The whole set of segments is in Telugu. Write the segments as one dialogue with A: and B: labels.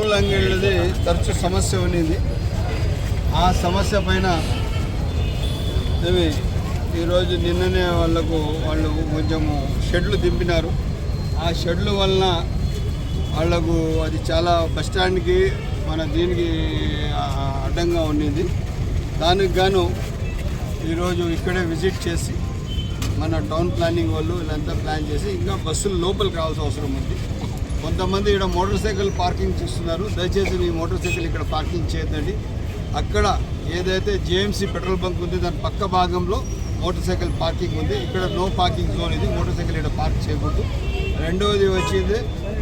A: పూల అంగళ్ళది తరచు సమస్య ఉన్నది. ఆ సమస్య పైన ఈరోజు నిన్ననే వాళ్ళు కొంచెము షెడ్లు దింపినారు. ఆ షెడ్లు వలన వాళ్ళకు అది చాలా బస్టాండ్కి మన దీనికి అడ్డంగా ఉన్నది. దానికి గాను ఈరోజు ఇక్కడే విజిట్ చేసి మన టౌన్ ప్లానింగ్ వాళ్ళు వీళ్ళంతా ప్లాన్ చేసి ఇంకా బస్సులు లోపలికి రావాల్సిన అవసరం ఉంది. కొంతమంది ఇక్కడ మోటార్ సైకిల్ పార్కింగ్ చేస్తున్నారు. దయచేసి మీ మోటార్ సైకిల్ ఇక్కడ పార్కింగ్ చేయొద్దండి. అక్కడ ఏదైతే జేఎంసీ పెట్రోల్ బంక్ ఉంది దాని పక్క భాగంలో మోటార్ సైకిల్ పార్కింగ్ ఉంది. ఇక్కడ నో పార్కింగ్ జోన్ ఇది. మోటార్ సైకిల్ ఇక్కడ పార్క్ చేయకూడదు. రెండవది వచ్చింది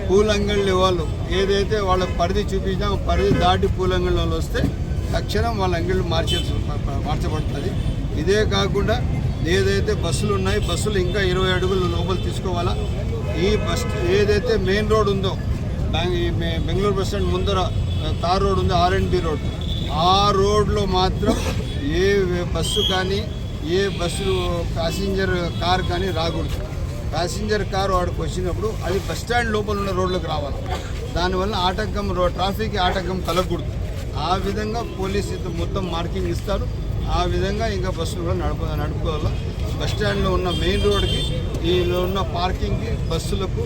A: పూలంగళ్ళి వాళ్ళు ఏదైతే వాళ్ళ పరిధి చూపించినా పరిధి దాటి పూలంగళ్ళ వాళ్ళు వస్తే తక్షణం వాళ్ళ అంగళ్ళు మార్చబడుతుంది. ఇదే కాకుండా ఏదైతే బస్సులు ఉన్నాయి బస్సులు ఇంకా 20 అడుగులు లోపల తీసుకోవాలా. ఈ బస్ ఏదైతే మెయిన్ రోడ్ ఉందో బెంగళూరు బస్ స్టాండ్ ముందర తార్ రోడ్ ఉందో R&B రోడ్, ఆ రోడ్లో మాత్రం ఏ బస్సు కానీ ఏ బస్సు ప్యాసింజర్ కార్ కానీ రాకూడదు. ప్యాసింజర్ కారు వాడికి వచ్చినప్పుడు అది బస్ స్టాండ్ లోపల ఉన్న రోడ్లోకి రావాలి. దానివల్ల ఆటంకం ట్రాఫిక్ ఆటంకం కలగకూడదు. ఆ విధంగా పోలీసు మొత్తం మార్కింగ్ ఇస్తారు. ఆ విధంగా ఇంకా బస్సులు కూడా నడుపుకోవాలి. బస్ స్టాండ్లో ఉన్న మెయిన్ రోడ్కి ఈలో ఉన్న పార్కింగ్కి బస్సులకు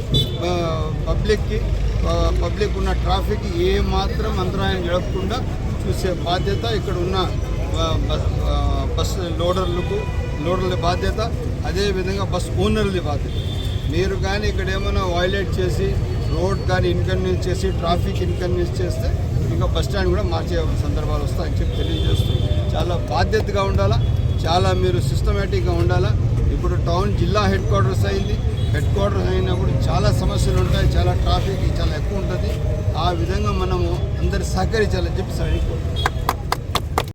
A: పబ్లిక్ ఉన్న ట్రాఫిక్ ఏ మాత్రం అంతరాయం జరగకుండా చూసే బాధ్యత ఇక్కడ ఉన్న బస్ లోడర్ల బాధ్యత, అదేవిధంగా బస్ ఓనర్లది బాధ్యత. మీరు కానీ ఇక్కడ ఏమైనా వైలేట్ చేసి రోడ్ కానీ ఇన్కన్వీనియన్స్ చేసి ట్రాఫిక్ ఇన్కన్వీనియన్స్ చేస్తే ఇంకా బస్ స్టాండ్ కూడా మార్చే సందర్భాలు వస్తాయని చెప్పి తెలియజేస్తూ చాలా బాధ్యతగా ఉండాలా, చాలా మీరు సిస్టమేటిక్గా ఉండాలా. ఇప్పుడు టౌన్ జిల్లా హెడ్ క్వార్టర్స్ అయింది. హెడ్ క్వార్టర్స్ అయినప్పుడు చాలా సమస్యలు ఉంటాయి, చాలా ట్రాఫిక్ చాలా ఎక్కువ ఉంటుంది. ఆ విధంగా మనము అందరు సహకరించాలని చెప్పి